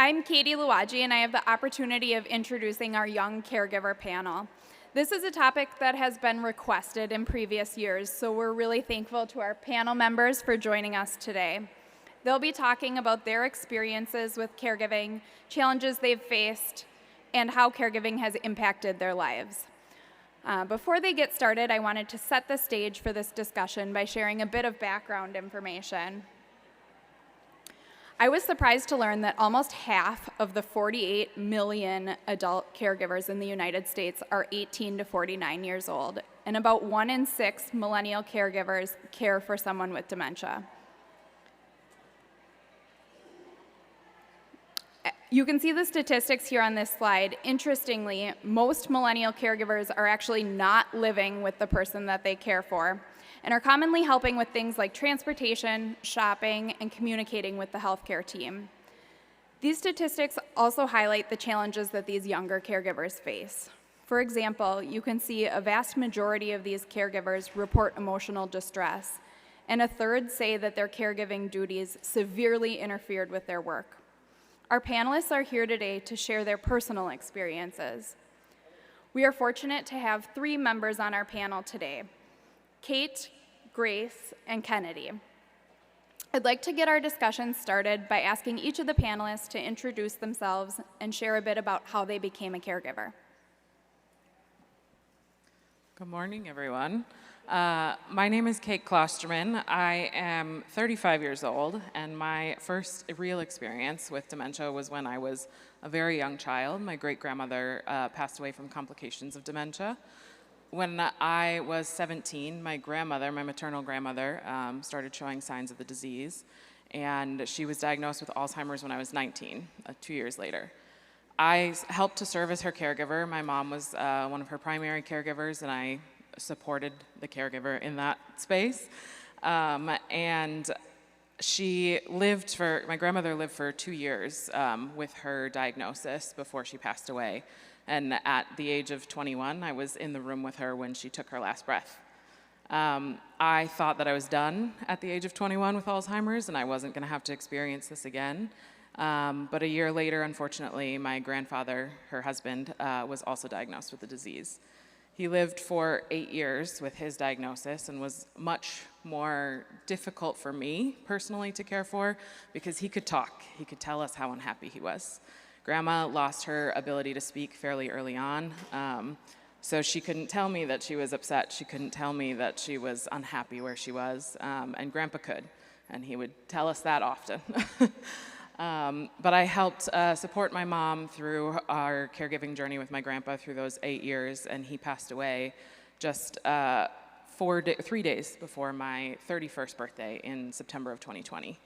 I'm Katie Luwaji, and I have the opportunity of introducing our Young Caregiver panel. This is a topic that has been requested in previous years, so we're really thankful to our panel members for joining us today. They'll be talking about their experiences with caregiving, challenges they've faced, and how caregiving has impacted their lives. Before they get started, I wanted to set the stage for this discussion by sharing a bit of background information. I was surprised to learn that almost half of the 48 million adult caregivers in the United States are 18 to 49 years old, and about 1 in 6 millennial caregivers care for someone with dementia. You can see the statistics here on this slide. Interestingly, most millennial caregivers are actually not living with the person that they care for, and are commonly helping with things like transportation, shopping, and communicating with the healthcare team. These statistics also highlight the challenges that these younger caregivers face. For example, you can see a vast majority of these caregivers report emotional distress, and a third say that their caregiving duties severely interfered with their work. Our panelists are here today to share their personal experiences. We are fortunate to have 3 members on our panel today: Kate, Grace, and Kennedy. I'd like to get our discussion started by asking each of the panelists to introduce themselves and share a bit about how they became a caregiver. Good morning, everyone. My name is Kate Klosterman. I am 35 years old, and my first real experience with dementia was when I was a very young child. My great-grandmother passed away from complications of dementia. When I was 17, my grandmother, my maternal grandmother, started showing signs of the disease, and she was diagnosed with Alzheimer's when I was 19, 2 years later. I helped to serve as her caregiver. My mom was one of her primary caregivers, and I supported the caregiver in that space. And my grandmother lived for 2 years with her diagnosis before she passed away. And at the age of 21, I was in the room with her when she took her last breath. I thought that I was done at the age of 21 with Alzheimer's, and I wasn't going to have to experience this again. But a year later, unfortunately, my grandfather, her husband, was also diagnosed with the disease. He lived for 8 years with his diagnosis and was much more difficult for me personally to care for because he could talk. He could tell us how unhappy he was. Grandma lost her ability to speak fairly early on, so she couldn't tell me that she was upset. She couldn't tell me that she was unhappy where she was, and Grandpa could, and he would tell us that often. But I helped support my mom through our caregiving journey with my grandpa through those 8 years, and he passed away just 3 days before my 31st birthday in September of 2020.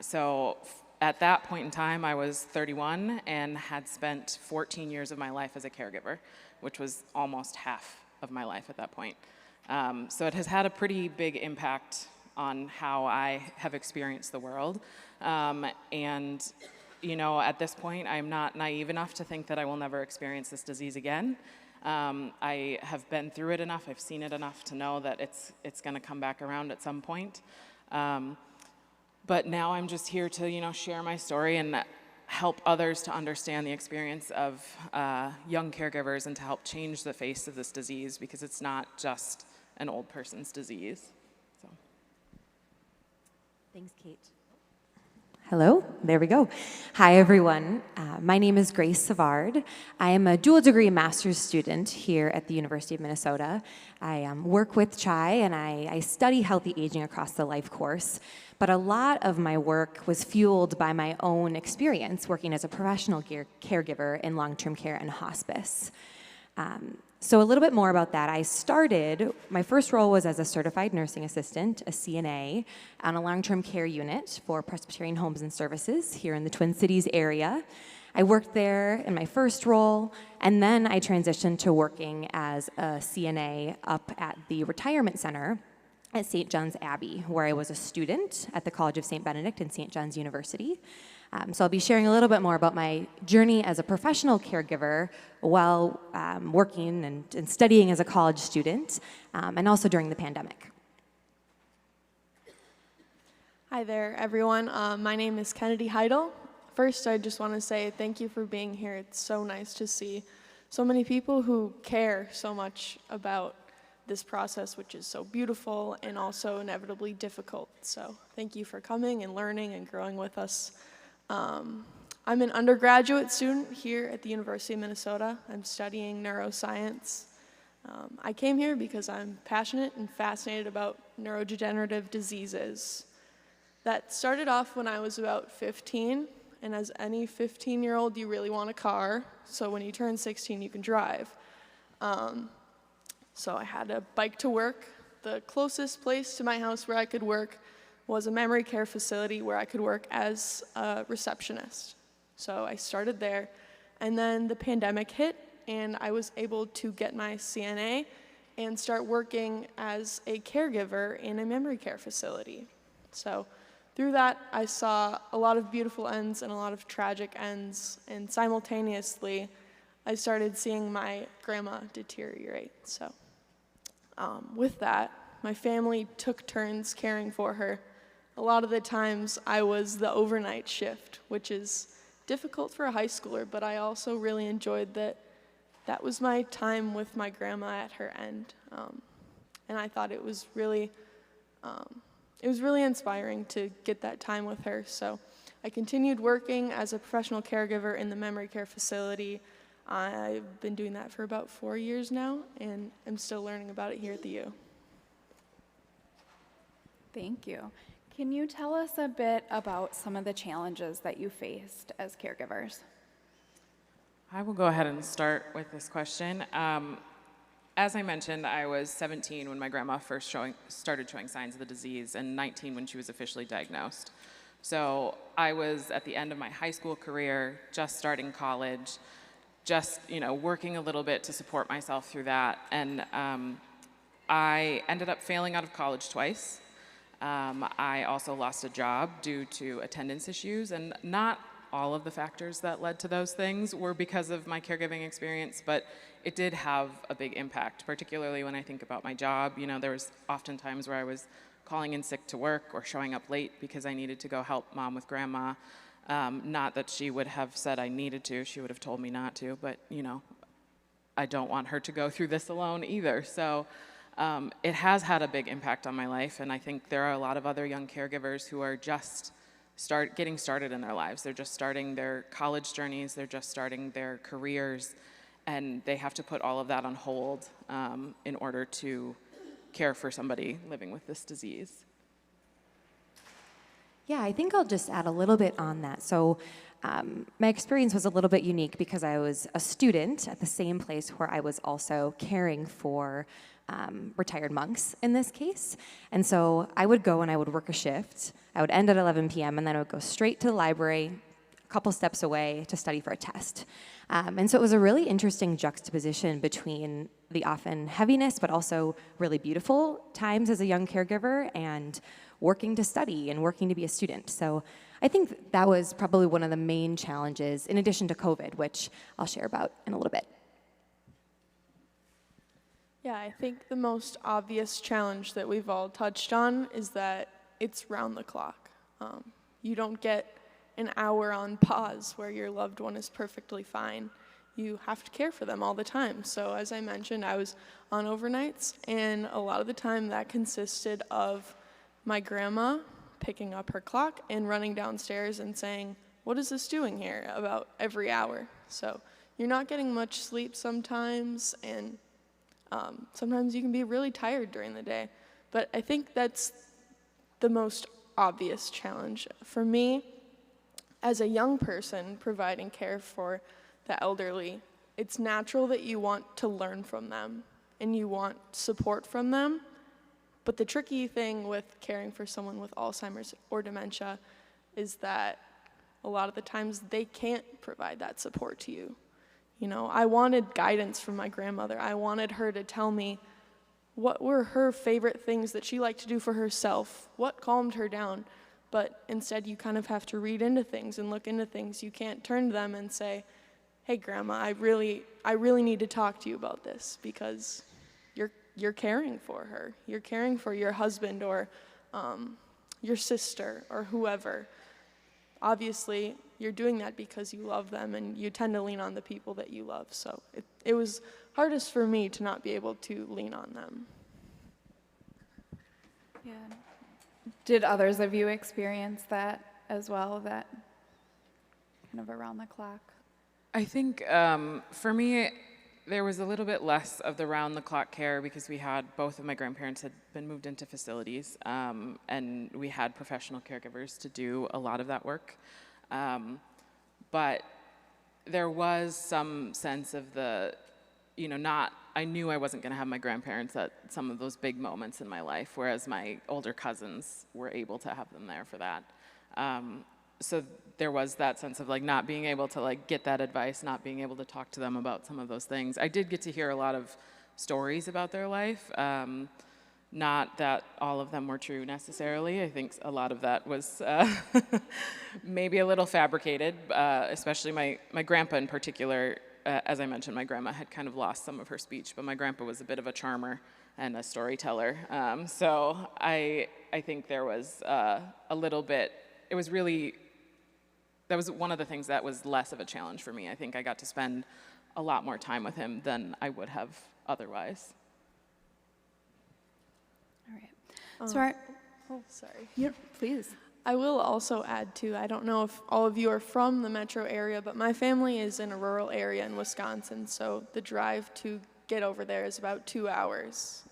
So at that point in time, I was 31 and had spent 14 years of my life as a caregiver, which was almost half of my life at that point. So it has had a pretty big impact on how I have experienced the world. And, you know, at this point, I'm not naive enough to think that I will never experience this disease again. I have been through it enough, I've seen it enough to know that it's going to come back around at some point. But now I'm just here to, share my story and help others to understand the experience of young caregivers and to help change the face of this disease, because it's not just an old person's disease. So. Thanks, Kate. Hello, there we go. Hi, everyone. My name is Grace Savard. I am a dual degree master's student here at the University of Minnesota. I work with CHI and I study healthy aging across the life course, but a lot of my work was fueled by my own experience working as a professional caregiver in long-term care and hospice. So a little bit more about that. My first role was as a certified nursing assistant, a CNA, on a long-term care unit for Presbyterian Homes and Services here in the Twin Cities area. I worked there in my first role, and then I transitioned to working as a CNA up at the retirement center at St. John's Abbey, where I was a student at the College of St. Benedict and St. John's University. So I'll be sharing a little bit more about my journey as a professional caregiver while working and studying as a college student, and also during the pandemic. Hi there, everyone. My name is Kennedy Heidel First, I just want to say thank you for being here. It's so nice to see so many people who care so much about this process, which is so beautiful and also inevitably difficult. So thank you for coming and learning and growing with us. I'm an undergraduate student here at the University of Minnesota. I'm studying neuroscience. I came here because I'm passionate and fascinated about neurodegenerative diseases. That started off when I was about 15, and as any 15-year-old, you really want a car, so when you turn 16, you can drive. So I had a bike to work. The closest place to my house where I could work was a memory care facility where I could work as a receptionist. So I started there, and then the pandemic hit, and I was able to get my CNA and start working as a caregiver in a memory care facility. So through that, I saw a lot of beautiful ends and a lot of tragic ends, and simultaneously, I started seeing my grandma deteriorate. So with that, my family took turns caring for her. A lot of the times, I was the overnight shift, which is difficult for a high schooler, but I also really enjoyed that was my time with my grandma at her end. And I thought it was really inspiring to get that time with her. So I continued working as a professional caregiver in the memory care facility. I've been doing that for about 4 years now, and I'm still learning about it here at the U. Thank you. Can you tell us a bit about some of the challenges that you faced as caregivers? I will go ahead and start with this question. As I mentioned, I was 17 when my grandma first started showing signs of the disease, and 19 when she was officially diagnosed. So I was at the end of my high school career, just starting college, just working a little bit to support myself through that. And I ended up failing out of college twice. I also lost a job due to attendance issues, and not all of the factors that led to those things were because of my caregiving experience, but it did have a big impact, particularly when I think about my job. There was often times where I was calling in sick to work or showing up late because I needed to go help mom with grandma. Not that she would have said I needed to, she would have told me not to, but I don't want her to go through this alone either. So it has had a big impact on my life, and I think there are a lot of other young caregivers who are just getting started in their lives. They're just starting their college journeys, they're just starting their careers, and they have to put all of that on hold in order to care for somebody living with this disease. Yeah, I think I'll just add a little bit on that. So my experience was a little bit unique because I was a student at the same place where I was also caring for retired monks in this case. And so I would go and I would work a shift. I would end at 11 p.m. and then I would go straight to the library, a couple steps away to study for a test. And so it was a really interesting juxtaposition between the often heaviness, but also really beautiful times as a young caregiver and working to study and working to be a student. So I think that was probably one of the main challenges, in addition to COVID, which I'll share about in a little bit. Yeah, I think the most obvious challenge that we've all touched on is that it's round the clock. You don't get an hour on pause where your loved one is perfectly fine. You have to care for them all the time. So as I mentioned, I was on overnights, and a lot of the time that consisted of my grandma picking up her clock and running downstairs and saying, "What is this doing here?" about every hour. So you're not getting much sleep sometimes, and sometimes you can be really tired during the day. But I think that's the most obvious challenge. For me, as a young person providing care for the elderly, it's natural that you want to learn from them and you want support from them. But the tricky thing with caring for someone with Alzheimer's or dementia is that a lot of the times they can't provide that support to you. I wanted guidance from my grandmother. I wanted her to tell me what were her favorite things that she liked to do for herself, what calmed her down. But instead, you kind of have to read into things and look into things. You can't turn to them and say, "Hey, Grandma, I really need to talk to you about this," because you're caring for her. You're caring for your husband or your sister or whoever. obviously you're doing that because you love them, and you tend to lean on the people that you love. So it was hardest for me to not be able to lean on them. Yeah. Did others of you experience that as well, that kind of around the clock? I think for me, there was a little bit less of the round-the-clock care because both of my grandparents had been moved into facilities, and we had professional caregivers to do a lot of that work. But there was some sense of I knew I wasn't going to have my grandparents at some of those big moments in my life, whereas my older cousins were able to have them there for that. So there was that sense of not being able to get that advice, not being able to talk to them about some of those things. I did get to hear a lot of stories about their life. Not that all of them were true necessarily. I think a lot of that was maybe a little fabricated, especially my grandpa in particular. As I mentioned, my grandma had kind of lost some of her speech, but my grandpa was a bit of a charmer and a storyteller. So I think there was a little bit, that was one of the things that was less of a challenge for me. I think I got to spend a lot more time with him than I would have otherwise. All right. Sorry. Yep, please. I will also add too, I don't know if all of you are from the metro area, but my family is in a rural area in Wisconsin, so the drive to get over there is about 2 hours.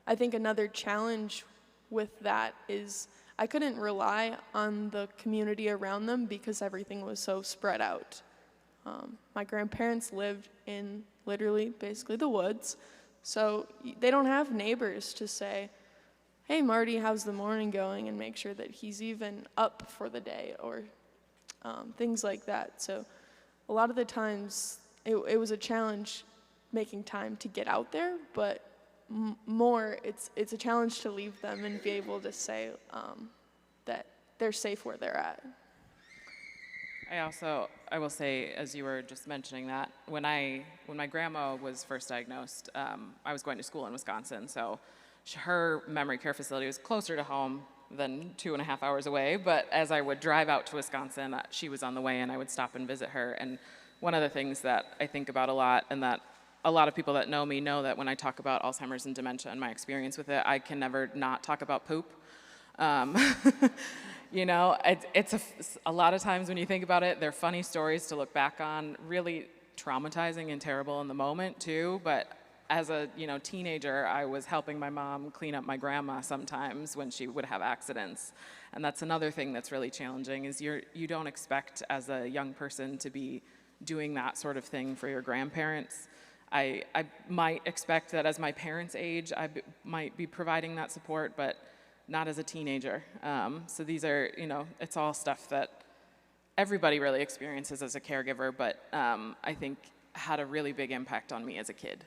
I think another challenge with that is I couldn't rely on the community around them because everything was so spread out. My grandparents lived in literally basically the woods, so they don't have neighbors to say, hey, Marty, how's the morning going, and make sure that he's even up for the day, or things like that. So a lot of the times it was a challenge making time to get out there, but more it's a challenge to leave them and be able to say that they're safe where they're at. I will say, as you were just mentioning that, when my grandma was first diagnosed, I was going to school in Wisconsin, so her memory care facility was closer to home than 2.5 hours away, but as I would drive out to Wisconsin, she was on the way and I would stop and visit her. And one of the things that I think about a lot, and that a lot of people that know me know, that when I talk about Alzheimer's and dementia and my experience with it, I can never not talk about poop. It's a lot of times when you think about it, they're funny stories to look back on, really traumatizing and terrible in the moment too, but as a teenager, I was helping my mom clean up my grandma sometimes when she would have accidents. And that's another thing that's really challenging, is you don't expect as a young person to be doing that sort of thing for your grandparents. I might expect that as my parents age, might be providing that support, but not as a teenager. So these are, it's all stuff that everybody really experiences as a caregiver, but I think had a really big impact on me as a kid.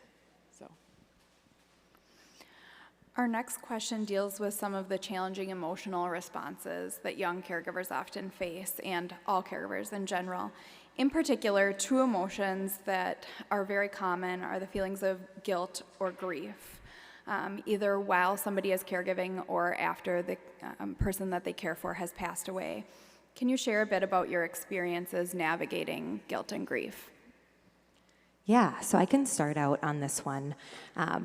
Our next question deals with some of the challenging emotional responses that young caregivers often face, and all caregivers in general. In particular, two emotions that are very common are the feelings of guilt or grief, either while somebody is caregiving or after the person that they care for has passed away. Can you share a bit about your experiences navigating guilt and grief? Yeah, so I can start out on this one.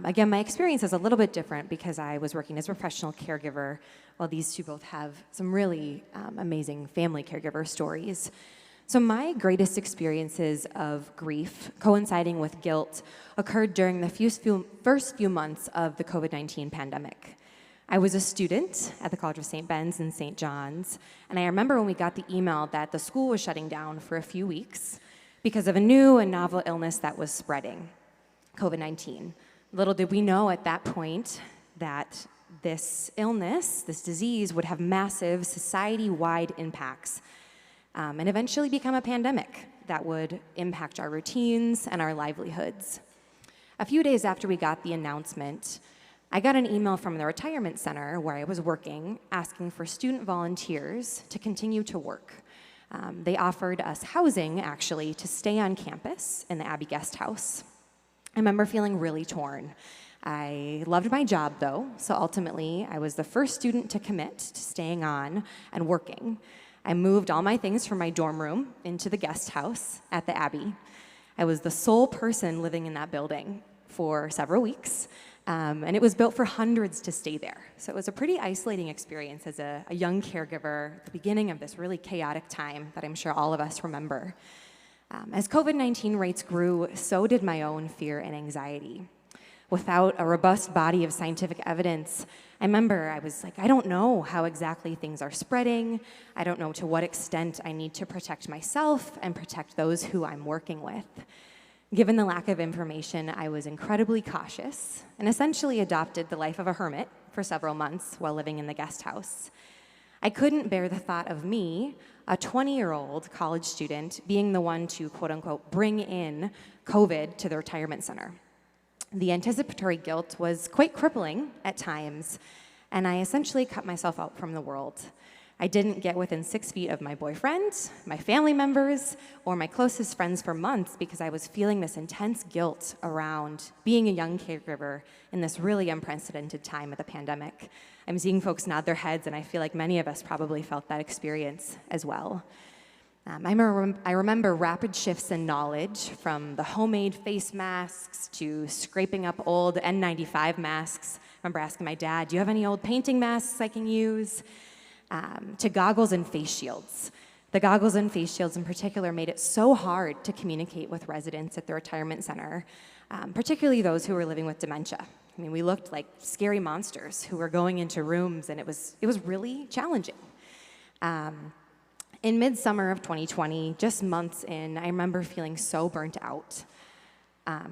Again, my experience is a little bit different because I was working as a professional caregiver, while these two both have some really amazing family caregiver stories. So my greatest experiences of grief coinciding with guilt occurred during the first few months of the COVID-19 pandemic. I was a student at the College of St. Ben's and St. John's, and I remember when we got the email that the school was shutting down for a few weeks because of a new and novel illness that was spreading, COVID-19. Little did we know at that point that this illness, this disease, would have massive society-wide impacts and eventually become a pandemic that would impact our routines and our livelihoods. A few days after we got the announcement, I got an email from the retirement center where I was working asking for student volunteers to continue to work. They offered us housing, actually, to stay on campus in the Abbey Guest House. I remember feeling really torn. I loved my job, though, so ultimately I was the first student to commit to staying on and working. I moved all my things from my dorm room into the guest house at the Abbey. I was the sole person living in that building for several weeks, and it was built for hundreds to stay there. So it was a pretty isolating experience as a young caregiver at the beginning of this really chaotic time that I'm sure all of us remember. As COVID-19 rates grew, so did my own fear and anxiety. Without a robust body of scientific evidence, I remember I was like, I don't know how exactly things are spreading. I don't know to what extent I need to protect myself and protect those who I'm working with. Given the lack of information, I was incredibly cautious and essentially adopted the life of a hermit for several months while living in the guest house. I couldn't bear the thought of me, a 20-year-old college student, being the one to, quote unquote, bring in COVID to the retirement center. The anticipatory guilt was quite crippling at times, and I essentially cut myself out from the world. I didn't get within 6 feet of my boyfriend, my family members, or my closest friends for months because I was feeling this intense guilt around being a young caregiver in this really unprecedented time of the pandemic. I'm seeing folks nod their heads, and I feel like many of us probably felt that experience as well. I remember rapid shifts in knowledge, from the homemade face masks to scraping up old N95 masks. I remember asking my dad, do you have any old painting masks I can use? To goggles and face shields. The goggles and face shields in particular made it so hard to communicate with residents at the retirement center, particularly those who were living with dementia. I mean, we looked like scary monsters who were going into rooms, and it was really challenging. In midsummer of 2020, just months in, I remember feeling so burnt out.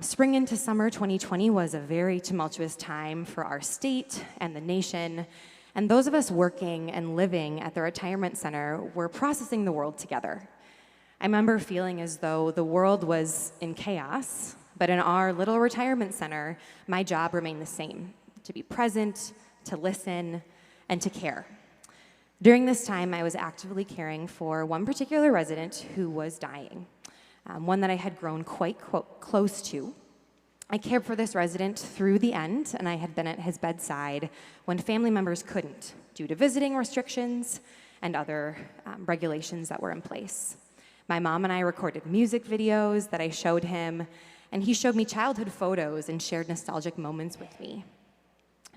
Spring into summer 2020 was a very tumultuous time for our state and the nation, and those of us working and living at the retirement center were processing the world together. I remember feeling as though the world was in chaos, but in our little retirement center, my job remained the same: to be present, to listen, and to care. During this time, I was actively caring for one particular resident who was dying, one that I had grown quite close to. I cared for this resident through the end, and I had been at his bedside when family members couldn't, due to visiting restrictions and other regulations that were in place. My mom and I recorded music videos that I showed him, and he showed me childhood photos and shared nostalgic moments with me.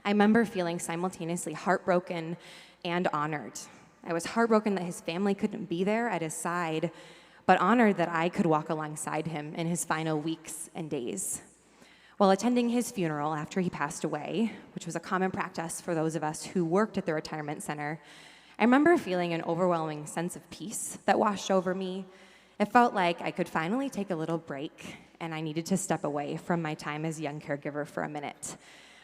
I remember feeling simultaneously heartbroken and honored. I was heartbroken that his family couldn't be there at his side, but honored that I could walk alongside him in his final weeks and days. While attending his funeral after he passed away, which was a common practice for those of us who worked at the retirement center, I remember feeling an overwhelming sense of peace that washed over me. It felt like I could finally take a little break, and I needed to step away from my time as a young caregiver for a minute.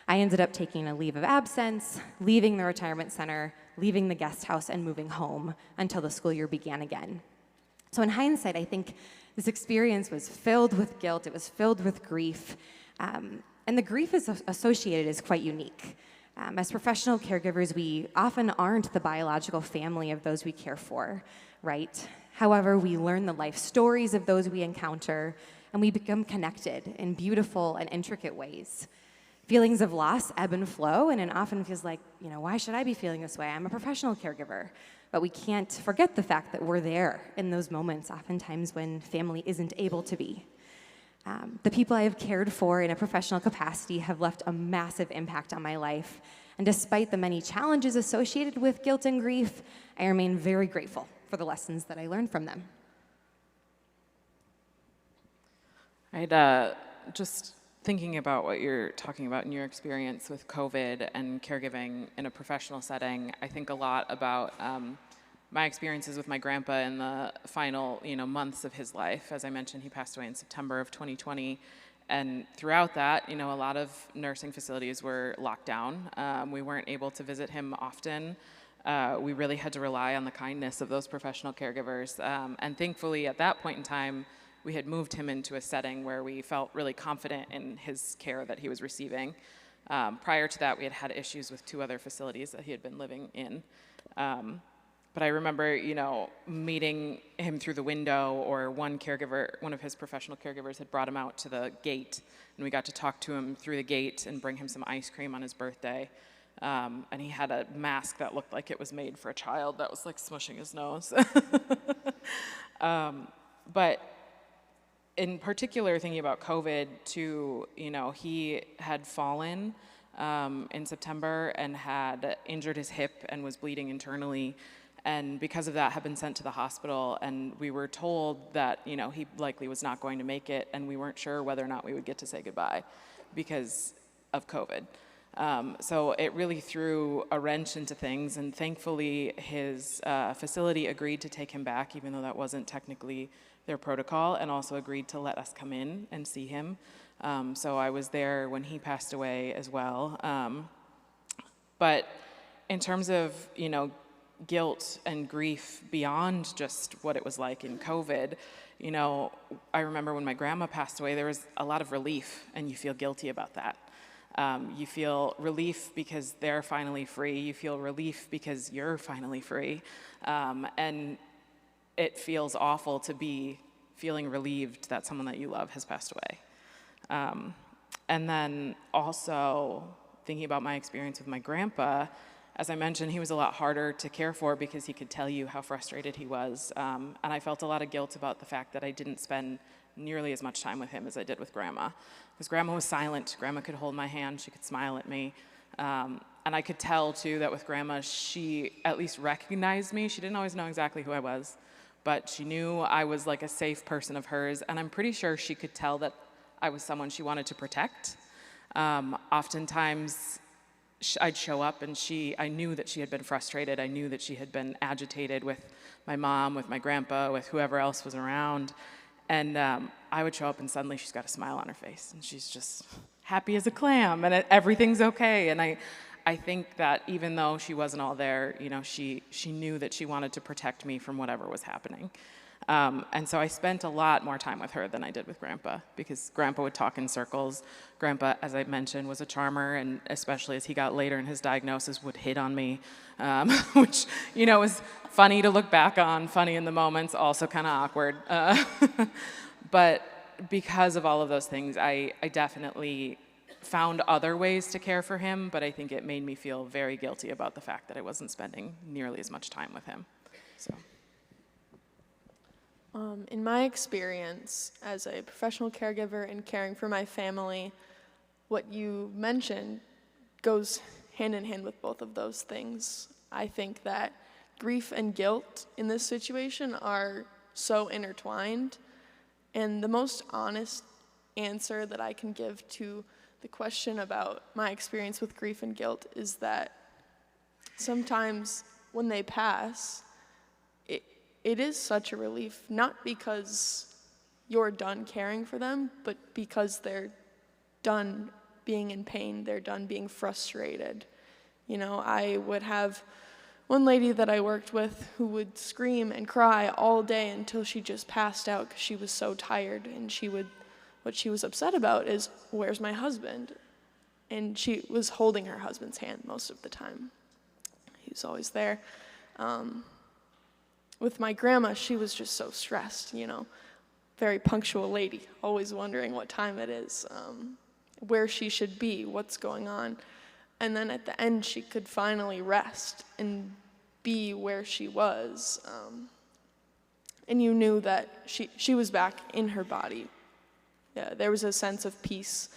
I ended up taking a leave of absence, leaving the retirement center, leaving the guest house, and moving home until the school year began again. So in hindsight, I think this experience was filled with guilt, it was filled with grief, and the grief associated is quite unique. As professional caregivers, we often aren't the biological family of those we care for, right? However, we learn the life stories of those we encounter, and we become connected in beautiful and intricate ways. Feelings of loss ebb and flow, and it often feels like, why should I be feeling this way? I'm a professional caregiver. But we can't forget the fact that we're there in those moments, oftentimes when family isn't able to be. The people I have cared for in a professional capacity have left a massive impact on my life. And despite the many challenges associated with guilt and grief, I remain very grateful for the lessons that I learned from them. Just thinking about what you're talking about in your experience with COVID and caregiving in a professional setting, I think a lot about my experiences with my grandpa in the final, months of his life. As I mentioned, he passed away in September of 2020, and throughout that, a lot of nursing facilities were locked down. We weren't able to visit him often. We really had to rely on the kindness of those professional caregivers, and thankfully, at that point in time, we had moved him into a setting where we felt really confident in his care that he was receiving. Prior to that, we had had issues with 2 other facilities that he had been living in. But I remember, meeting him through the window, or one of his professional caregivers had brought him out to the gate, and we got to talk to him through the gate and bring him some ice cream on his birthday. And he had a mask that looked like it was made for a child that was like smushing his nose. But in particular, thinking about COVID too, he had fallen in September and had injured his hip and was bleeding internally. And because of that, had been sent to the hospital. And we were told that, he likely was not going to make it. And we weren't sure whether or not we would get to say goodbye because of COVID. So it really threw a wrench into things, and thankfully his facility agreed to take him back, even though that wasn't technically their protocol, and also agreed to let us come in and see him. So I was there when he passed away as well. But in terms of, guilt and grief beyond just what it was like in COVID, I remember when my grandma passed away, there was a lot of relief, and you feel guilty about that. You feel relief because they're finally free. You feel relief because you're finally free. And it feels awful to be feeling relieved that someone that you love has passed away. And then also thinking about my experience with my grandpa, as I mentioned, he was a lot harder to care for because he could tell you how frustrated he was. And I felt a lot of guilt about the fact that I didn't spend nearly as much time with him as I did with Grandma. Because Grandma was silent. Grandma could hold my hand. She could smile at me. And I could tell, too, that with Grandma, she at least recognized me. She didn't always know exactly who I was, but she knew I was like a safe person of hers. And I'm pretty sure she could tell that I was someone she wanted to protect. Oftentimes, I'd show up and I knew that she had been frustrated. I knew that she had been agitated with my mom, with my grandpa, with whoever else was around. And I would show up and suddenly she's got a smile on her face and she's just happy as a clam and everything's okay. And I think that even though she wasn't all there, she knew that she wanted to protect me from whatever was happening. And so I spent a lot more time with her than I did with Grandpa, because Grandpa would talk in circles. Grandpa, as I mentioned, was a charmer, and especially as he got later in his diagnosis, would hit on me, which, was funny to look back on, funny in the moments, also kind of awkward. But because of all of those things, I definitely found other ways to care for him, but I think it made me feel very guilty about the fact that I wasn't spending nearly as much time with him. So. In my experience as a professional caregiver and caring for my family, what you mentioned goes hand in hand with both of those things. I think that grief and guilt in this situation are so intertwined, and the most honest answer that I can give to the question about my experience with grief and guilt is that sometimes when they pass, it is such a relief, not because you're done caring for them, but because they're done being in pain, they're done being frustrated. I would have one lady that I worked with who would scream and cry all day until she just passed out because she was so tired, and what she was upset about is, where's my husband? And she was holding her husband's hand most of the time. He was always there. With my grandma, she was just so stressed, very punctual lady, always wondering what time it is, where she should be, what's going on. And then at the end, she could finally rest and be where she was. And you knew that she was back in her body. Yeah, there was a sense of peace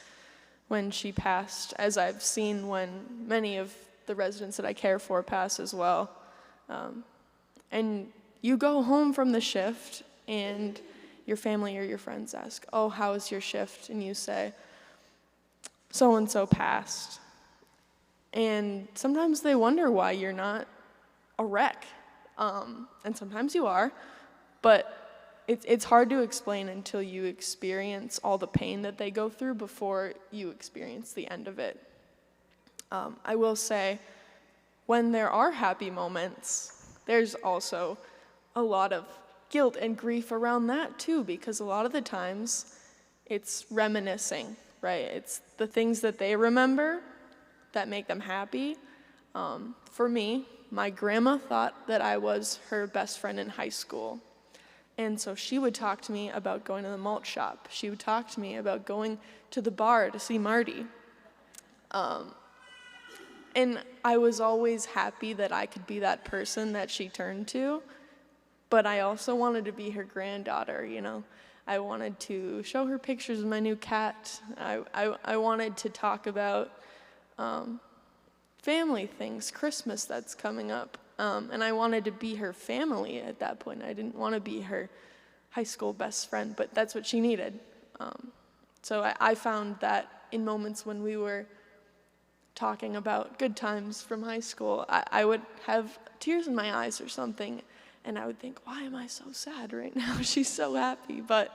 when she passed, as I've seen when many of the residents that I care for pass as well. And you go home from the shift, and your family or your friends ask, "Oh, how was your shift?" And you say, "So-and-so passed." And sometimes they wonder why you're not a wreck. And sometimes you are, but it's hard to explain until you experience all the pain that they go through before you experience the end of it. I will say, when there are happy moments, there's also a lot of guilt and grief around that too, because a lot of the times it's reminiscing, right? It's the things that they remember that make them happy. For me, my grandma thought that I was her best friend in high school. And so she would talk to me about going to the malt shop. She would talk to me about going to the bar to see Marty. And I was always happy that I could be that person that she turned to, but I also wanted to be her granddaughter, you know. I wanted to show her pictures of my new cat. I wanted to talk about family things, Christmas that's coming up. And I wanted to be her family at that point. I didn't want to be her high school best friend, but that's what she needed. So I found that in moments when we were talking about good times from high school, I would have tears in my eyes or something, and I would think, why am I so sad right now? She's so happy. But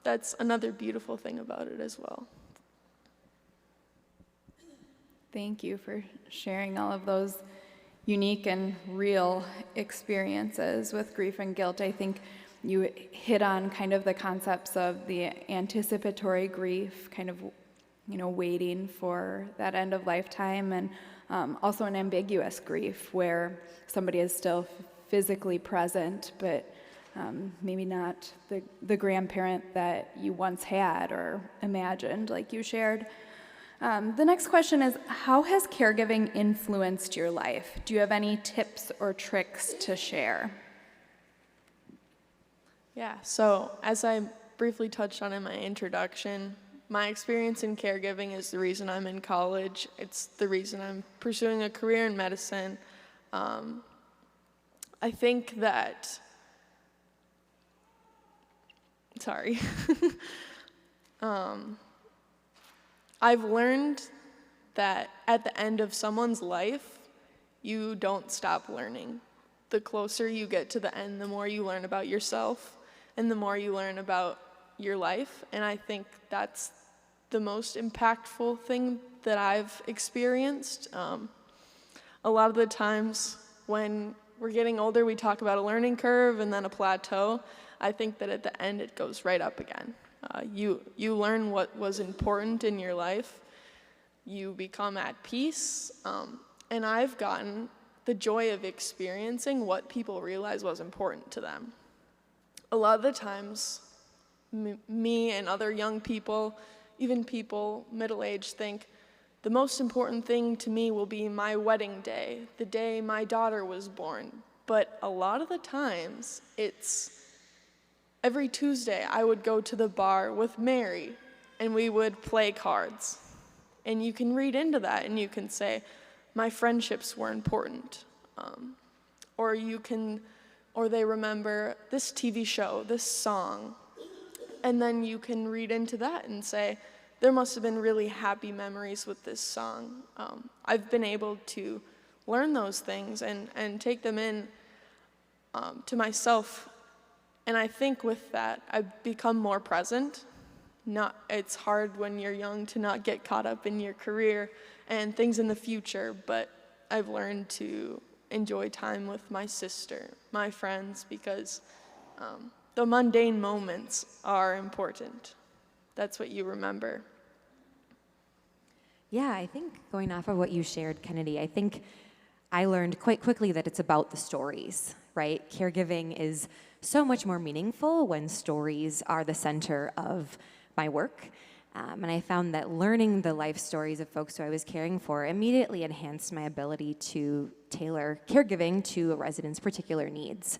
that's another beautiful thing about it as well. Thank you for sharing all of those unique and real experiences with grief and guilt. I think you hit on kind of the concepts of the anticipatory grief, kind of, you know, waiting for that end of lifetime, and also an ambiguous grief where somebody is still physically present, but maybe not the grandparent that you once had or imagined, like you shared. The next question is, how has caregiving influenced your life? Do you have any tips or tricks to share? Yeah, so as I briefly touched on in my introduction, my experience in caregiving is the reason I'm in college. It's the reason I'm pursuing a career in medicine. I think that, sorry. I've learned that at the end of someone's life, you don't stop learning. The closer you get to the end, the more you learn about yourself and the more you learn about your life. And I think that's the most impactful thing that I've experienced. A lot of the times when we're getting older, we talk about a learning curve and then a plateau. I think that at the end, it goes right up again. You learn what was important in your life. You become at peace. And I've gotten the joy of experiencing what people realize was important to them. A lot of the times, me and other young people, even people middle-aged, think the most important thing to me will be my wedding day, the day my daughter was born. But a lot of the times, it's every Tuesday I would go to the bar with Mary, and we would play cards. And you can read into that, and you can say, my friendships were important. Or they remember this TV show, this song. And then you can read into that and say, there must have been really happy memories with this song. I've been able to learn those things and take them in to myself. And I think with that, I've become more present. It's hard when you're young to not get caught up in your career and things in the future, but I've learned to enjoy time with my sister, my friends, because the mundane moments are important. That's what you remember. Yeah, I think going off of what you shared, Kennedy, I think I learned quite quickly that it's about the stories, right? Caregiving is so much more meaningful when stories are the center of my work. And I found that learning the life stories of folks who I was caring for immediately enhanced my ability to tailor caregiving to a resident's particular needs.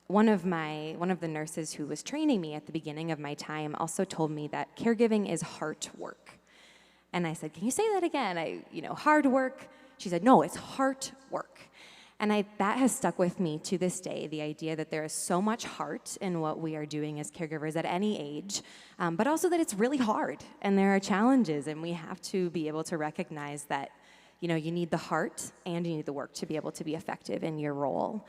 One of the nurses who was training me at the beginning of my time also told me that caregiving is heart work. And I said, can you say that again? Hard work? She said, no, it's heart work. And that has stuck with me to this day, the idea that there is so much heart in what we are doing as caregivers at any age, but also that it's really hard and there are challenges, and we have to be able to recognize that, you need the heart and you need the work to be able to be effective in your role.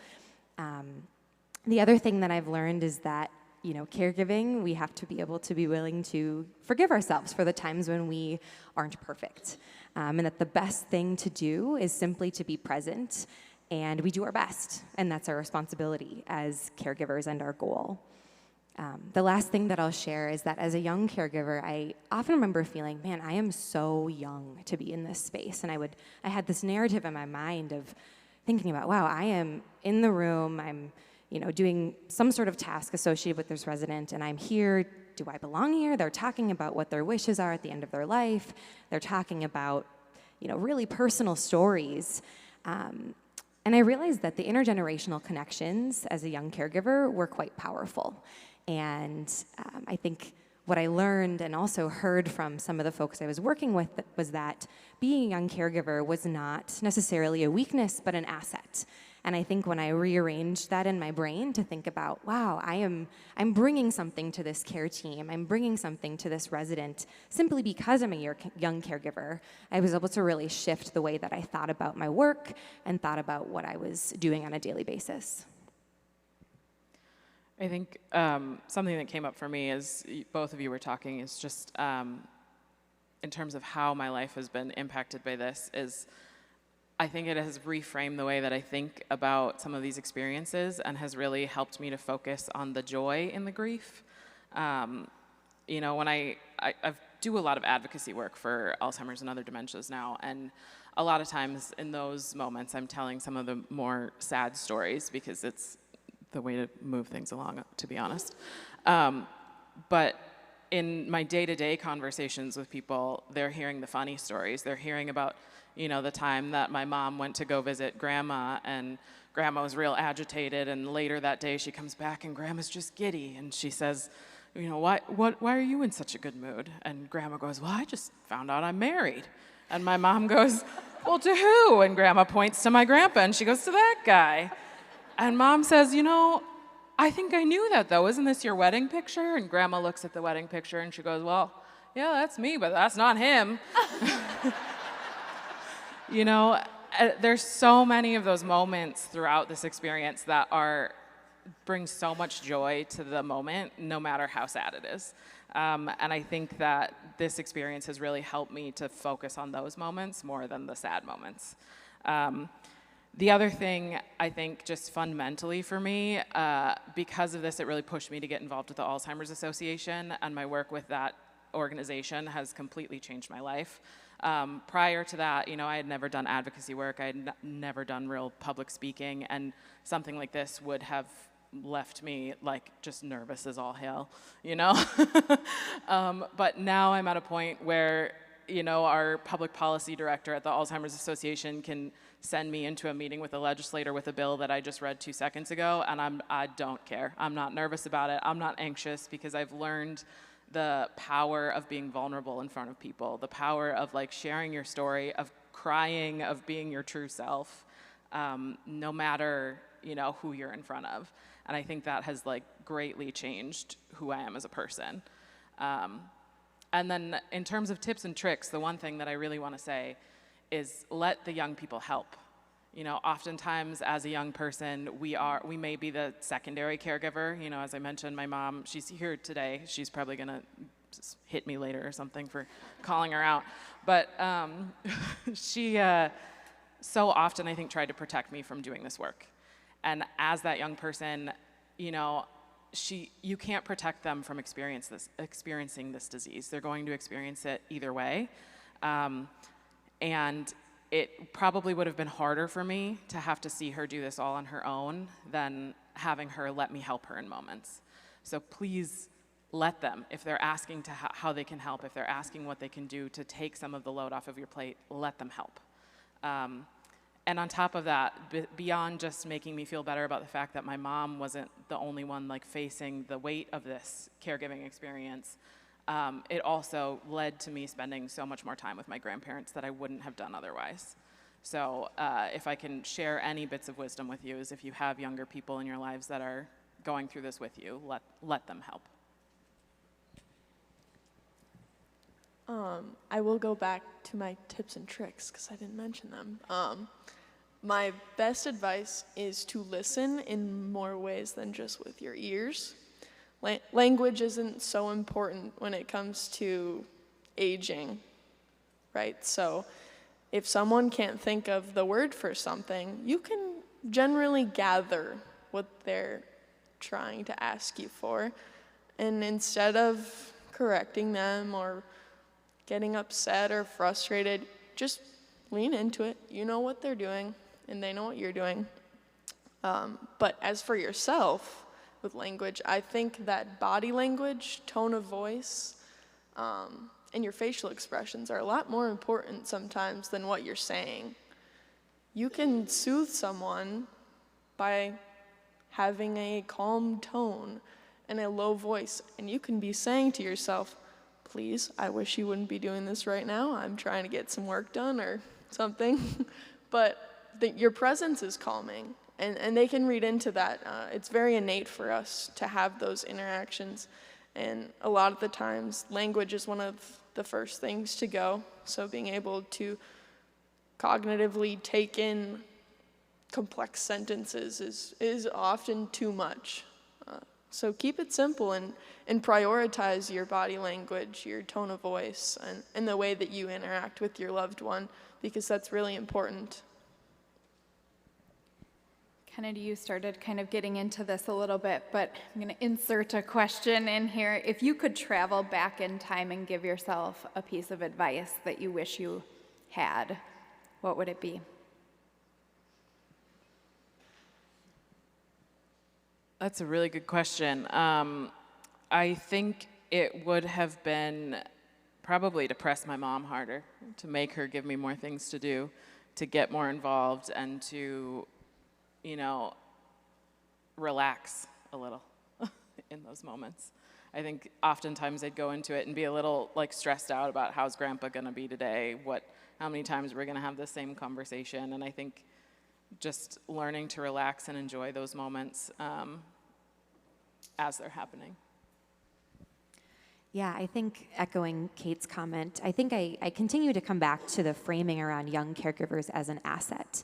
The other thing that I've learned is that, caregiving, we have to be able to be willing to forgive ourselves for the times when we aren't perfect, and that the best thing to do is simply to be present. And we do our best, and that's our responsibility as caregivers and our goal. The last thing that I'll share is that as a young caregiver, I often remember feeling, man, I am so young to be in this space. And I had this narrative in my mind of thinking about, wow, I am in the room, I'm doing some sort of task associated with this resident, and I'm here. Do I belong here? They're talking about what their wishes are at the end of their life. They're talking about really personal stories. And I realized that the intergenerational connections as a young caregiver were quite powerful. And I think what I learned and also heard from some of the folks I was working with was that being a young caregiver was not necessarily a weakness, but an asset. And I think when I rearranged that in my brain to think about, wow, I'm bringing something to this care team, I'm bringing something to this resident simply because I'm a young caregiver, I was able to really shift the way that I thought about my work and thought about what I was doing on a daily basis. I think something that came up for me as both of you were talking is just in terms of how my life has been impacted by this is I think it has reframed the way that I think about some of these experiences and has really helped me to focus on the joy in the grief. When I do a lot of advocacy work for Alzheimer's and other dementias now, and a lot of times in those moments I'm telling some of the more sad stories because it's the way to move things along, to be honest. But in my day-to-day conversations with people, they're hearing the funny stories. They're hearing about, the time that my mom went to go visit Grandma, and Grandma was real agitated, and later that day she comes back and Grandma's just giddy, and she says, why are you in such a good mood? And Grandma goes, well, I just found out I'm married. And my mom goes, well, to who? And Grandma points to my grandpa, and she goes, to that guy. And Mom says, I think I knew that, though. Isn't this your wedding picture? And Grandma looks at the wedding picture, and she goes, well, yeah, that's me, but that's not him. There's so many of those moments throughout this experience that bring so much joy to the moment, no matter how sad it is. And I think that this experience has really helped me to focus on those moments more than the sad moments. The other thing, I think, just fundamentally for me, because of this, it really pushed me to get involved with the Alzheimer's Association, and my work with that organization has completely changed my life. Prior to that, I had never done advocacy work. I had never done real public speaking, and something like this would have left me just nervous as all hell, But now I'm at a point where, our public policy director at the Alzheimer's Association can send me into a meeting with a legislator with a bill that I just read 2 seconds ago, and I don't care. I'm not nervous about it. I'm not anxious because I've learned the power of being vulnerable in front of people, the power of sharing your story, of crying, of being your true self, no matter, who you're in front of. And I think that has greatly changed who I am as a person. And then in terms of tips and tricks, the one thing that I really want to say is let the young people help. Oftentimes as a young person, we may be the secondary caregiver. As I mentioned, my mom, she's here today. She's probably gonna hit me later or something for calling her out. But she so often, I think, tried to protect me from doing this work. And as that young person, you can't protect them from experiencing this disease. They're going to experience it either way. And it probably would have been harder for me to have to see her do this all on her own than having her let me help her in moments. So please let them, if they're asking how they can help, if they're asking what they can do to take some of the load off of your plate, let them help. And on top of that, beyond just making me feel better about the fact that my mom wasn't the only one facing the weight of this caregiving experience, it also led to me spending so much more time with my grandparents that I wouldn't have done otherwise. So if I can share any bits of wisdom with you, is if you have younger people in your lives that are going through this with you, let them help. I will go back to my tips and tricks because I didn't mention them. My best advice is to listen in more ways than just with your ears. Language isn't so important when it comes to aging, right? So if someone can't think of the word for something, you can generally gather what they're trying to ask you for. And instead of correcting them or getting upset or frustrated, just lean into it. You know what they're doing, and they know what you're doing. But as for yourself, with language, I think that body language, tone of voice, and your facial expressions are a lot more important sometimes than what you're saying. You can soothe someone by having a calm tone and a low voice, and you can be saying to yourself, please, I wish you wouldn't be doing this right now. I'm trying to get some work done or something. But your presence is calming, and they can read into that. It's very innate for us to have those interactions, and a lot of the times, language is one of the first things to go. So being able to cognitively take in complex sentences is often too much. So keep it simple and prioritize your body language, your tone of voice, and the way that you interact with your loved one, because that's really important. Kennedy, you started kind of getting into this a little bit, but I'm going to insert a question in here. If you could travel back in time and give yourself a piece of advice that you wish you had, what would it be? That's a really good question. I think it would have been probably to press my mom harder, to make her give me more things to do, to get more involved, and to, relax a little in those moments. I think oftentimes I'd go into it and be a little stressed out about how's Grandpa gonna be today, how many times we're gonna have the same conversation, and I think just learning to relax and enjoy those moments as they're happening. Yeah, I think echoing Kate's comment, I think I continue to come back to the framing around young caregivers as an asset.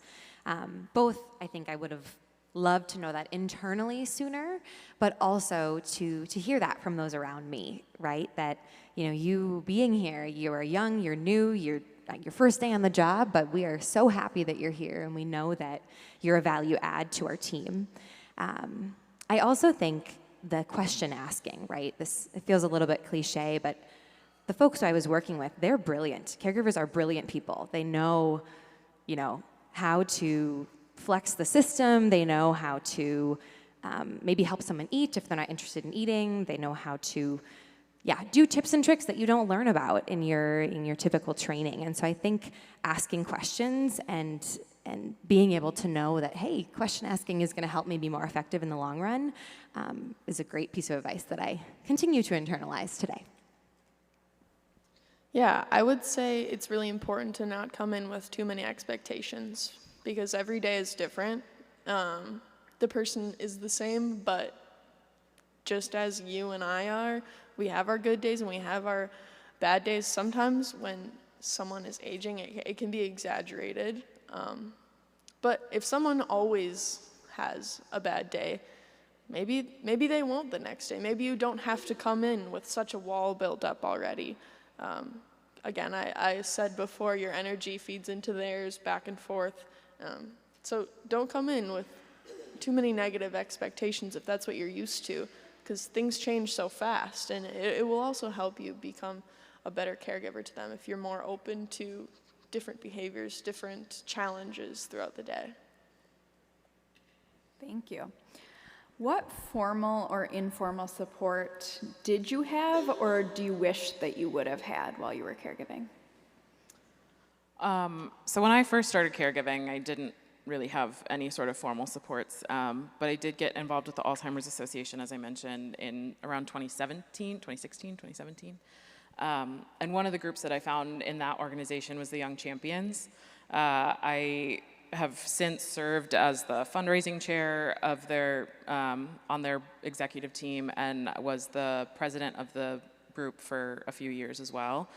Both, I think I would have loved to know that internally sooner, but also to hear that from those around me, right? That, you being here, you are young, you're new, you're your first day on the job, but we are so happy that you're here, and we know that you're a value add to our team. I also think the question asking, right? It feels a little bit cliche, but the folks I was working with, they're brilliant. Caregivers are brilliant people. They know, how to flex the system. They know how to maybe help someone eat if they're not interested in eating. They know how to, do tips and tricks that you don't learn about in your typical training. And so I think asking questions and being able to know that, hey, question asking is going to help me be more effective in the long run is a great piece of advice that I continue to internalize today. Yeah, I would say it's really important to not come in with too many expectations, because every day is different. The person is the same, but just as you and I are, we have our good days and we have our bad days. Sometimes when someone is aging, it can be exaggerated. But if someone always has a bad day, maybe they won't the next day. Maybe you don't have to come in with such a wall built up already. Again, I said before, your energy feeds into theirs back and forth. So don't come in with too many negative expectations if that's what you're used to, because things change so fast, and it will also help you become a better caregiver to them if you're more open to different behaviors, different challenges throughout the day. Thank you. What formal or informal support did you have, or do you wish that you would have had while you were caregiving? So when I first started caregiving, I didn't really have any sort of formal supports, but I did get involved with the Alzheimer's Association, as I mentioned, in around 2017. And one of the groups that I found in that organization was the Young Champions. I have since served as the fundraising chair of on their executive team, and was the president of the group for a few years as well.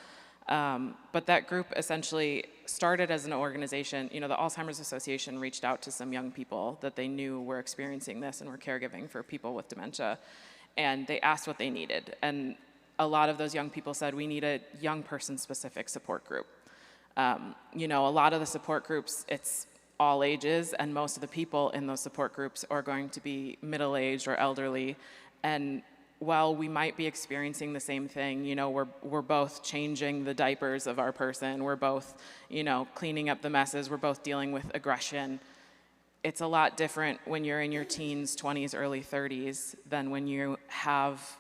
But that group essentially started as an organization. The Alzheimer's Association reached out to some young people that they knew were experiencing this and were caregiving for people with dementia, and they asked what they needed. And a lot of those young people said, we need a young person-specific support group. A lot of the support groups, it's all ages, and most of the people in those support groups are going to be middle-aged or elderly. And while we might be experiencing the same thing, we're both changing the diapers of our person, we're both, cleaning up the messes, we're both dealing with aggression. It's a lot different when you're in your teens, 20s, early 30s than when you have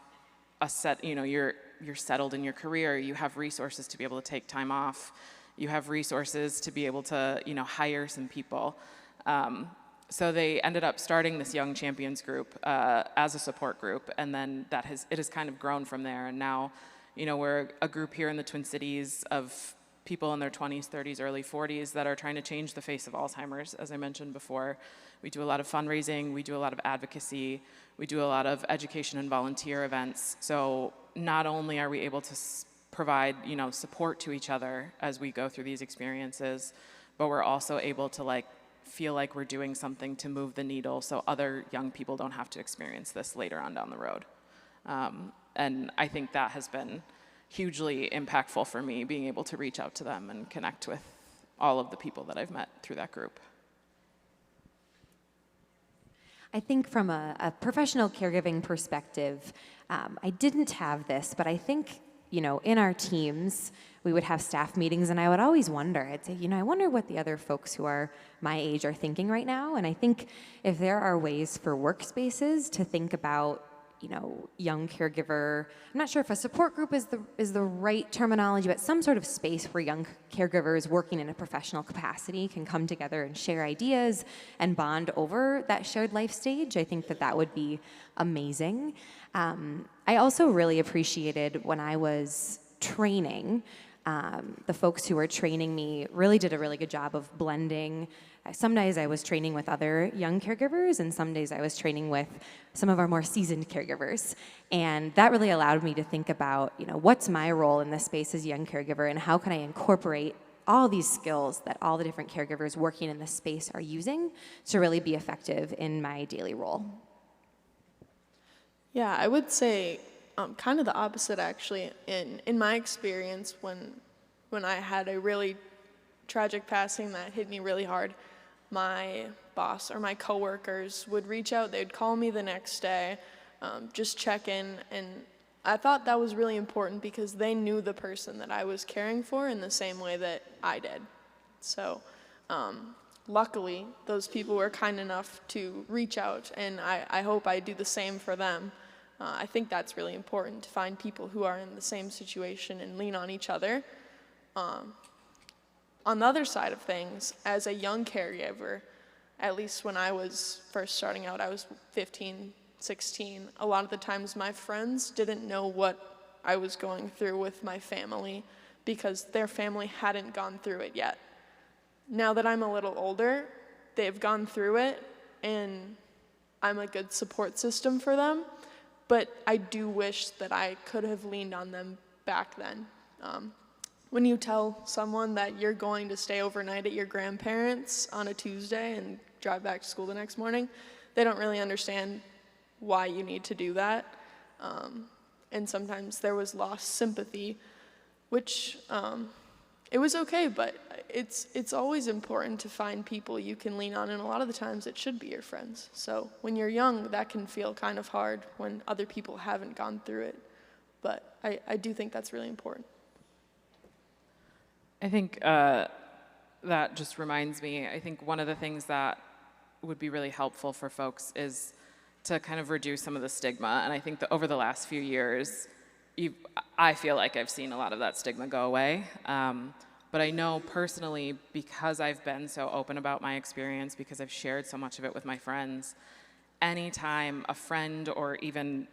a set, you're you're settled in your career, you have resources to be able to take time off, you have resources to be able to, hire some people. So they ended up starting this Young Champions group as a support group, and then it has kind of grown from there. And now, we're a group here in the Twin Cities of people in their 20s, 30s, early 40s that are trying to change the face of Alzheimer's, as I mentioned before. We do a lot of fundraising, we do a lot of advocacy, we do a lot of education and volunteer events. So not only are we able to provide, support to each other as we go through these experiences, but we're also able to feel like we're doing something to move the needle so other young people don't have to experience this later on down the road. And I think that has been hugely impactful for me, being able to reach out to them and connect with all of the people that I've met through that group. I think from a professional caregiving perspective, I didn't have this, but I think, in our teams, we would have staff meetings, and I would always wonder, I'd say, I wonder what the other folks who are my age are thinking right now. And I think if there are ways for workspaces to think about, young caregiver, I'm not sure if a support group is the right terminology, but some sort of space where young caregivers working in a professional capacity can come together and share ideas and bond over that shared life stage. I think that would be amazing. I also really appreciated when I was training, the folks who were training me really did a really good job of blending. Some days I was training with other young caregivers, and some days I was training with some of our more seasoned caregivers. And that really allowed me to think about, what's my role in this space as a young caregiver, and how can I incorporate all these skills that all the different caregivers working in this space are using to really be effective in my daily role. Yeah, I would say kind of the opposite, actually. In my experience, when I had a really tragic passing that hit me really hard, my boss or my coworkers would reach out. They'd call me the next day, just check in, and I thought that was really important because they knew the person that I was caring for in the same way that I did. So luckily, those people were kind enough to reach out, and I hope I do the same for them. I think that's really important, to find people who are in the same situation and lean on each other. On the other side of things, as a young caregiver, at least when I was first starting out, I was 15, 16, a lot of the times my friends didn't know what I was going through with my family because their family hadn't gone through it yet. Now that I'm a little older, they've gone through it, and I'm a good support system for them, but I do wish that I could have leaned on them back then. When you tell someone that you're going to stay overnight at your grandparents' on a Tuesday and drive back to school the next morning, they don't really understand why you need to do that. And sometimes there was lost sympathy, which it was okay, but it's always important to find people you can lean on, and a lot of the times it should be your friends. So when you're young, that can feel kind of hard when other people haven't gone through it. But I do think that's really important. I think that just reminds me, I think one of the things that would be really helpful for folks is to kind of reduce some of the stigma. And I think that over the last few years, I feel like I've seen a lot of that stigma go away. But I know personally, because I've been so open about my experience, because I've shared so much of it with my friends, anytime a friend or even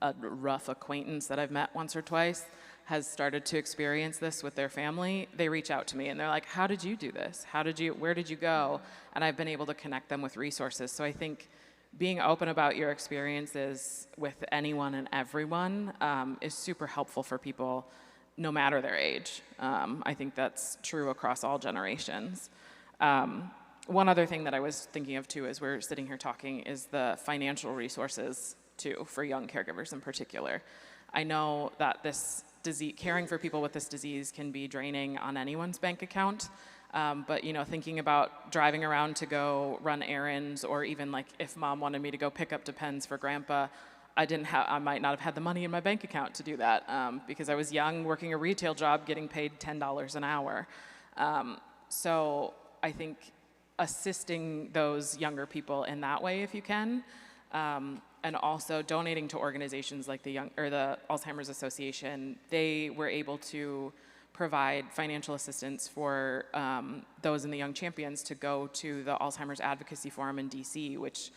a rough acquaintance that I've met once or twice has started to experience this with their family, they reach out to me and they're like, how did you do this? Where did you go? And I've been able to connect them with resources. So I think being open about your experiences with anyone and everyone is super helpful for people, no matter their age. I think that's true across all generations. One other thing that I was thinking of too, as we're sitting here talking, is the financial resources too, for young caregivers in particular. I know that this disease, caring for people with this disease, can be draining on anyone's bank account. But thinking about driving around to go run errands, or even like if mom wanted me to go pick up Depends for grandpa, I might not have had the money in my bank account to do that because I was young, working a retail job, getting paid $10 an hour. So I think assisting those younger people in that way, if you can, And also donating to organizations like the Alzheimer's Association. They were able to provide financial assistance for those in the Young Champions to go to the Alzheimer's Advocacy Forum in DC, which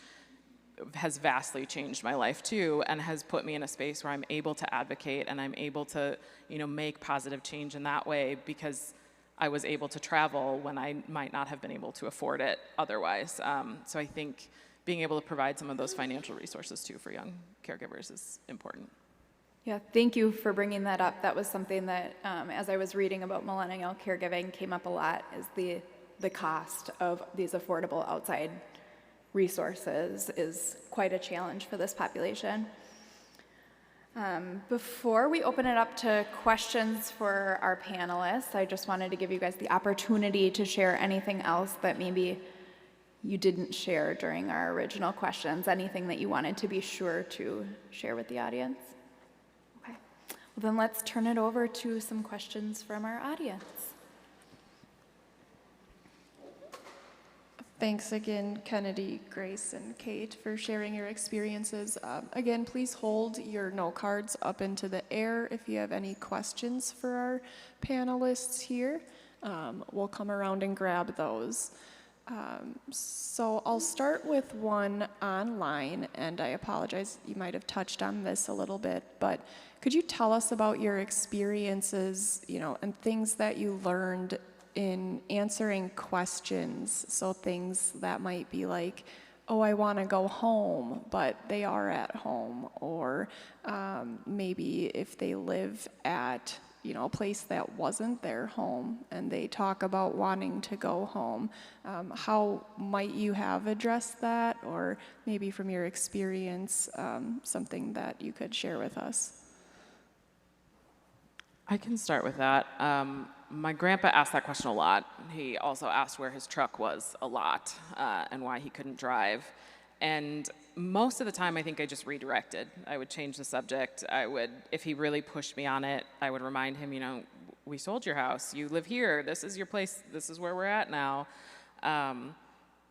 has vastly changed my life too, and has put me in a space where I'm able to advocate and I'm able to, make positive change in that way, because I was able to travel when I might not have been able to afford it otherwise. So I think being able to provide some of those financial resources too for young caregivers is important. Yeah, thank you for bringing that up. That was something that, as I was reading about millennial caregiving, came up a lot, is the cost of these affordable outside resources is quite a challenge for this population. Before we open it up to questions for our panelists, I just wanted to give you guys the opportunity to share anything else that maybe you didn't share during our original questions, anything that you wanted to be sure to share with the audience. Okay, well then let's turn it over to some questions from our audience. Thanks again, Kennedy, Grace, and Kate, for sharing your experiences. Again, please hold your note cards up into the air if you have any questions for our panelists here. We'll come around and grab those. So I'll start with one online, and I apologize, you might have touched on this a little bit, but could you tell us about your experiences, and things that you learned in answering questions? So things that might be like, oh, I want to go home, but they are at home, or maybe if they live at a place that wasn't their home and they talk about wanting to go home. How might you have addressed that, or maybe from your experience, something that you could share with us? I can start with that. My grandpa asked that question a lot. He also asked where his truck was a lot, and why he couldn't drive. And most of the time, I think I just redirected. I would change the subject. If he really pushed me on it, I would remind him, we sold your house. You live here. This is your place. This is where we're at now. And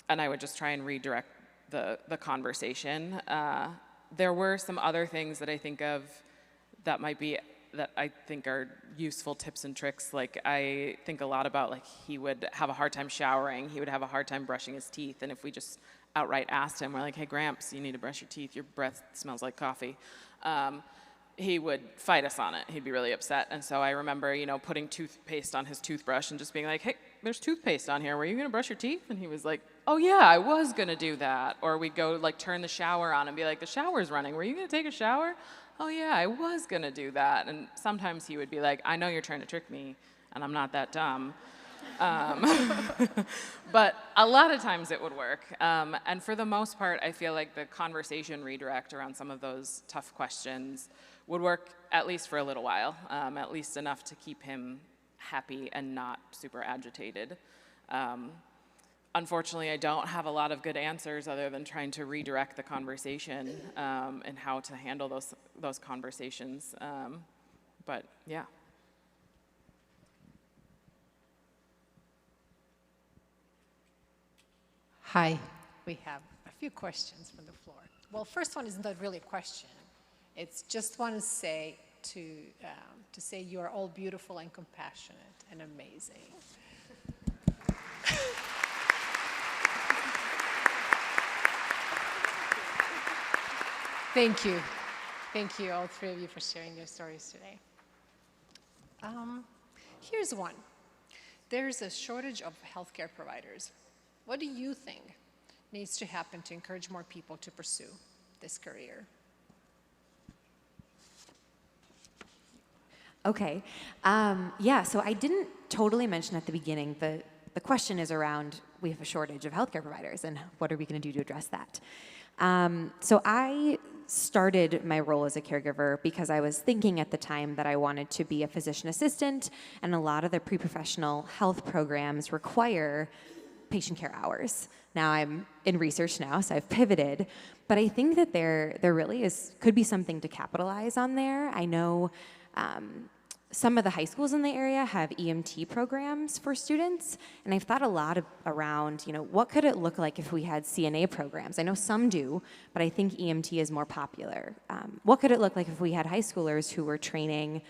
I would just try and redirect the conversation. There were some other things that I think of that I think are useful tips and tricks. Like, I think a lot about, he would have a hard time showering. He would have a hard time brushing his teeth. And if we just outright asked him, we're like, hey, Gramps, you need to brush your teeth. Your breath smells like coffee. He would fight us on it. He'd be really upset. And so I remember, putting toothpaste on his toothbrush and just being like, hey, there's toothpaste on here. Were you going to brush your teeth? And he was like, oh, yeah, I was going to do that. Or we'd go, turn the shower on and be like, the shower's running. Were you going to take a shower? Oh, yeah, I was going to do that. And sometimes he would be like, I know you're trying to trick me, and I'm not that dumb. But a lot of times it would work. And for the most part, I feel like the conversation redirect around some of those tough questions would work, at least for a little while, at least enough to keep him happy and not super agitated. Unfortunately, I don't have a lot of good answers other than trying to redirect the conversation and how to handle those conversations. But yeah. Hi, we have a few questions from the floor. Well, first one is not really a question. It's just want to say you are all beautiful and compassionate and amazing. Thank you. Thank you, all three of you, for sharing your stories today. Here's one. There's a shortage of healthcare providers. What do you think needs to happen to encourage more people to pursue this career? Okay. So I didn't totally mention at the beginning, the question is around, we have a shortage of healthcare providers, and what are we going to do to address that? So I started my role as a caregiver because I was thinking at the time that I wanted to be a physician assistant, and a lot of the pre-professional health programs require patient care hours. Now I'm in research now, so I've pivoted, but I think that there really could be something to capitalize on there. I know some of the high schools in the area have EMT programs for students, and I've thought a lot around, what could it look like if we had CNA programs? I know some do, but I think EMT is more popular. What could it look like if we had high schoolers who were training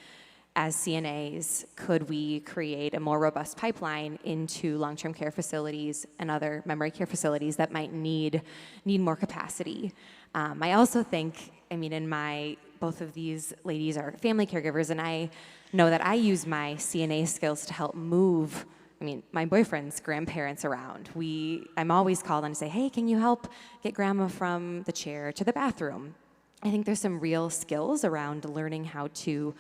as CNAs? Could we create a more robust pipeline into long-term care facilities and other memory care facilities that might need more capacity? I also think, both of these ladies are family caregivers, and I know that I use my CNA skills to help move, my boyfriend's grandparents around. I'm always called on to say, hey, can you help get grandma from the chair to the bathroom? I think there's some real skills around learning how to,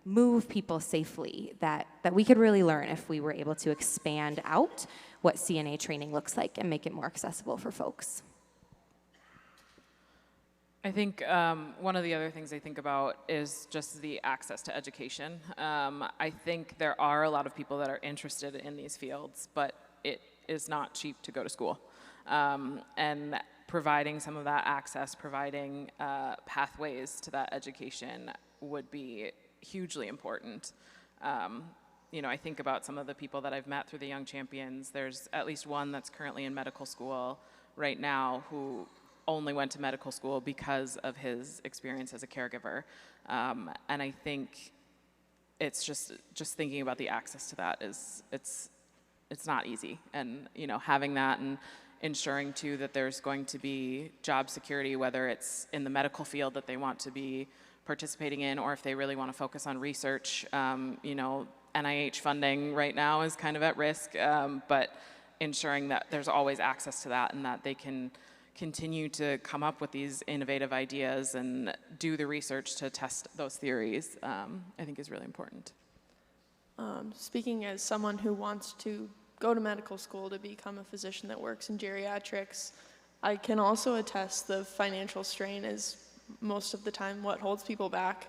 move people safely that we could really learn if we were able to expand out what CNA training looks like and make it more accessible for folks. I think one of the other things I think about is just the access to education. I think there are a lot of people that are interested in these fields, but it is not cheap to go to school. And providing some of that access, providing pathways to that education would be hugely important. I think about some of the people that I've met through the Young Champions. There's at least one that's currently in medical school right now who only went to medical school because of his experience as a caregiver. And I think it's just thinking about the access to that it's not easy. And, having that and ensuring too that there's going to be job security, whether it's in the medical field that they want to be participating in, or if they really want to focus on research. NIH funding right now is kind of at risk, but ensuring that there's always access to that and that they can continue to come up with these innovative ideas and do the research to test those theories, I think is really important. Speaking as someone who wants to go to medical school to become a physician that works in geriatrics, I can also attest the financial strain is most of the time what holds people back.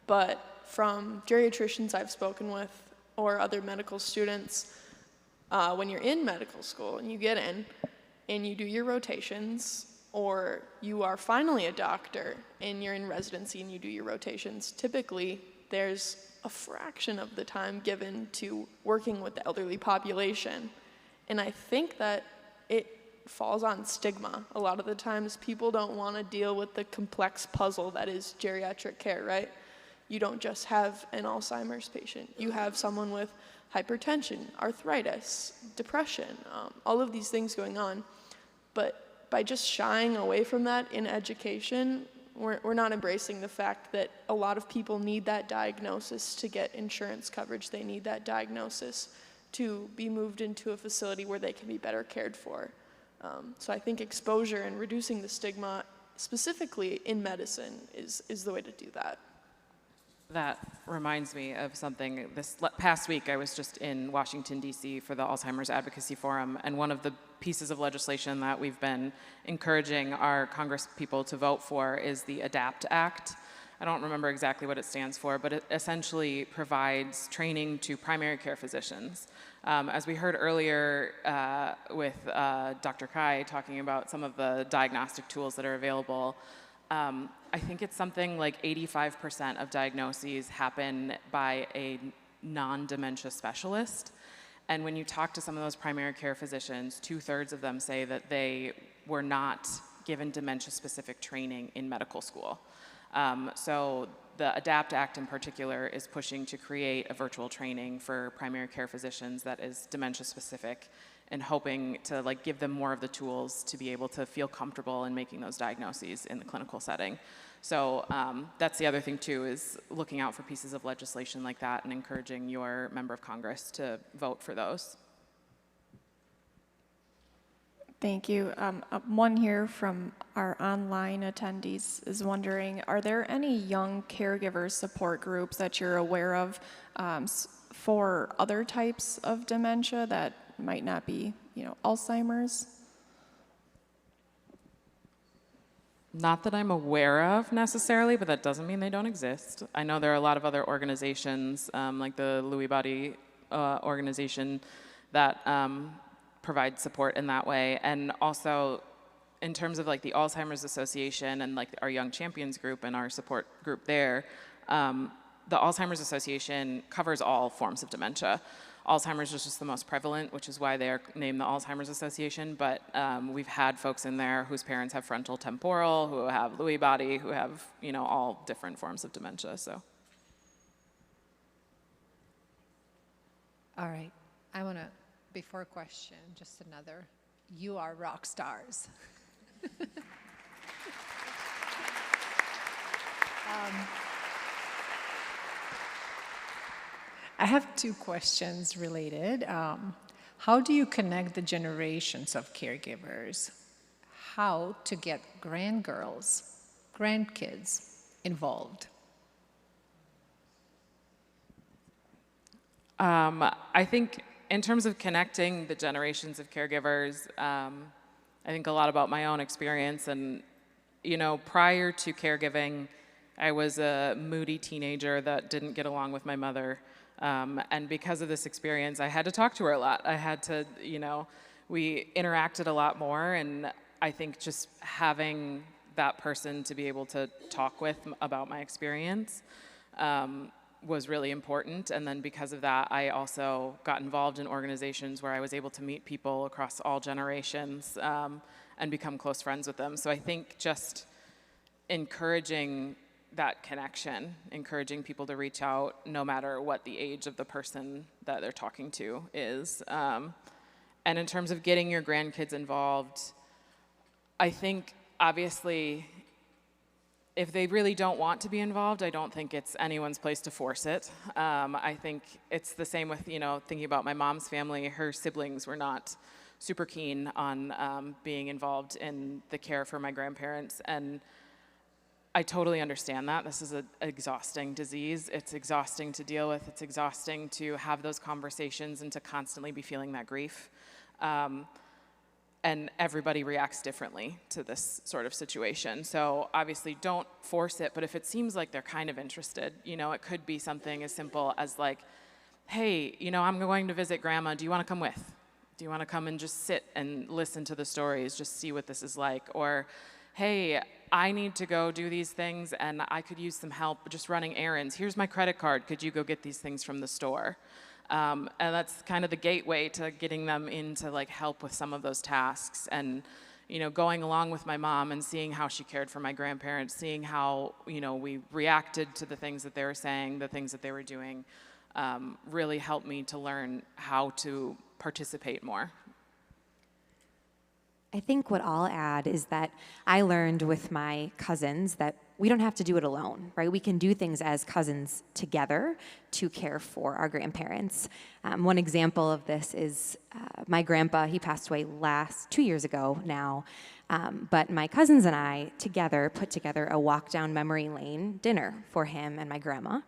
But from geriatricians I've spoken with or other medical students, when you're in medical school and you get in and you do your rotations, or you are finally a doctor and you're in residency and you do your rotations, typically there's a fraction of the time given to working with the elderly population. And I think that it falls on stigma. A lot of the times people don't want to deal with the complex puzzle that is geriatric care, right? You don't just have an Alzheimer's patient. You have someone with hypertension, arthritis, depression, all of these things going on. But by just shying away from that in education, we're not embracing the fact that a lot of people need that diagnosis to get insurance coverage. They need that diagnosis to be moved into a facility where they can be better cared for. So I think exposure and reducing the stigma, specifically in medicine, is the way to do that. That reminds me of something. This past week, I was just in Washington, D.C. for the Alzheimer's Advocacy Forum, and one of the pieces of legislation that we've been encouraging our Congress people to vote for is the ADAPT Act. I don't remember exactly what it stands for, but it essentially provides training to primary care physicians. As we heard earlier with Dr. Kai talking about some of the diagnostic tools that are available, I think it's something like 85% of diagnoses happen by a non-dementia specialist. And when you talk to some of those primary care physicians, 2/3 of them say that they were not given dementia-specific training in medical school. So the ADAPT Act in particular is pushing to create a virtual training for primary care physicians that is dementia-specific, and hoping to give them more of the tools to be able to feel comfortable in making those diagnoses in the clinical setting. So that's the other thing too, is looking out for pieces of legislation like that and encouraging your member of Congress to vote for those. Thank you. One here from our online attendees is wondering, are there any young caregiver support groups that you're aware of for other types of dementia that might not be, Alzheimer's? Not that I'm aware of necessarily, but that doesn't mean they don't exist. I know there are a lot of other organizations, like the Lewy Body organization, that provide support in that way. And also, in terms of the Alzheimer's Association and our Young Champions group and our support group there the Alzheimer's Association covers all forms of dementia. Alzheimer's is just the most prevalent, which is why they are named the Alzheimer's Association, but we've had folks in there whose parents have frontal temporal, who have Lewy body, who have, all different forms of dementia, so. All right, I want to, before a question, just another. You are rock stars. I have two questions related. How do you connect the generations of caregivers? How to get grandkids involved? I think in terms of connecting the generations of caregivers, I think a lot about my own experience. And, prior to caregiving, I was a moody teenager that didn't get along with my mother. And because of this experience, I had to talk to her a lot. I had to, we interacted a lot more. And I think just having that person to be able to talk with about my experience was really important. And then because of that, I also got involved in organizations where I was able to meet people across all generations and become close friends with them. So I think just encouraging that connection, encouraging people to reach out no matter what the age of the person that they're talking to is. And in terms of getting your grandkids involved, I think obviously if they really don't want to be involved, I don't think it's anyone's place to force it. I think it's the same with, thinking about my mom's family. Her siblings were not super keen on being involved in the care for my grandparents. And I totally understand that. This is an exhausting disease. It's exhausting to deal with. It's exhausting to have those conversations and to constantly be feeling that grief. And everybody reacts differently to this sort of situation. So obviously don't force it, but if it seems like they're kind of interested, it could be something as simple as like, hey, I'm going to visit grandma. Do you want to come with? Do you want to come and just sit and listen to the stories, just see what this is like? Or, hey, I need to go do these things and I could use some help just running errands. Here's my credit card. Could you go get these things from the store? And that's kind of the gateway to getting them into like help with some of those tasks. And, going along with my mom and seeing how she cared for my grandparents, seeing how, we reacted to the things that they were saying, the things that they were doing, really helped me to learn how to participate more. I think what I'll add is that I learned with my cousins that we don't have to do it alone, right? We can do things as cousins together to care for our grandparents. One example of this is my grandpa. He passed away 2 years ago now, but my cousins and I together put together a walk down memory lane dinner for him and my grandma.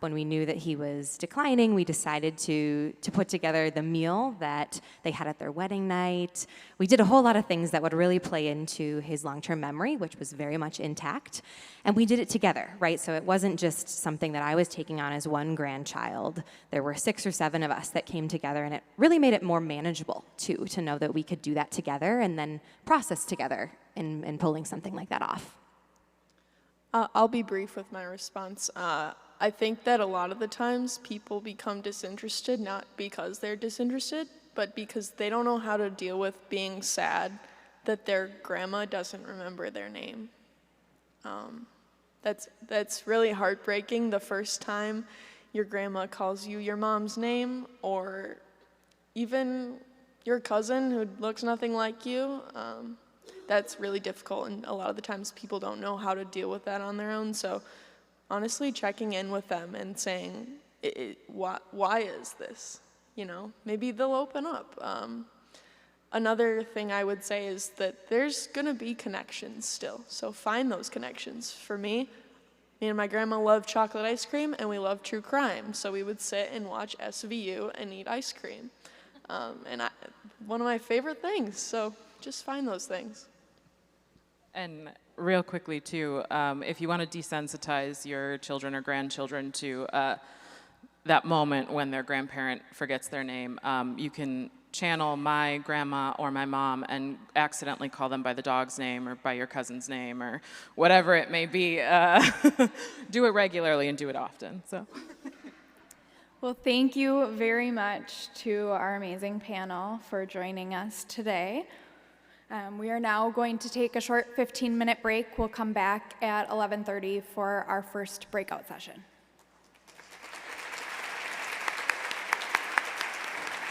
When we knew that he was declining, we decided to put together the meal that they had at their wedding night. We did a whole lot of things that would really play into his long-term memory, which was very much intact. And we did it together, right? So it wasn't just something that I was taking on as one grandchild. There were 6 or 7 of us that came together, and it really made it more manageable, too, to know that we could do that together and then process together in pulling something like that off. I'll be brief with my response. I think that a lot of the times people become disinterested not because they're disinterested, but because they don't know how to deal with being sad that their grandma doesn't remember their name. That's really heartbreaking the first time your grandma calls you your mom's name, or even your cousin who looks nothing like you. That's really difficult, and a lot of the times people don't know how to deal with that on their own. So honestly, checking in with them and saying, why is this? Maybe they'll open up. Another thing I would say is that there's gonna be connections still, so find those connections. For me and my grandma loved chocolate ice cream, and we loved true crime, so we would sit and watch SVU and eat ice cream. One of my favorite things, so just find those things. And real quickly, too, if you want to desensitize your children or grandchildren to that moment when their grandparent forgets their name, you can channel my grandma or my mom and accidentally call them by the dog's name or by your cousin's name or whatever it may be, do it regularly and do it often. So. Well, thank you very much to our amazing panel for joining us today. We are now going to take a short 15-minute break. We'll come back at 11:30 for our first breakout session.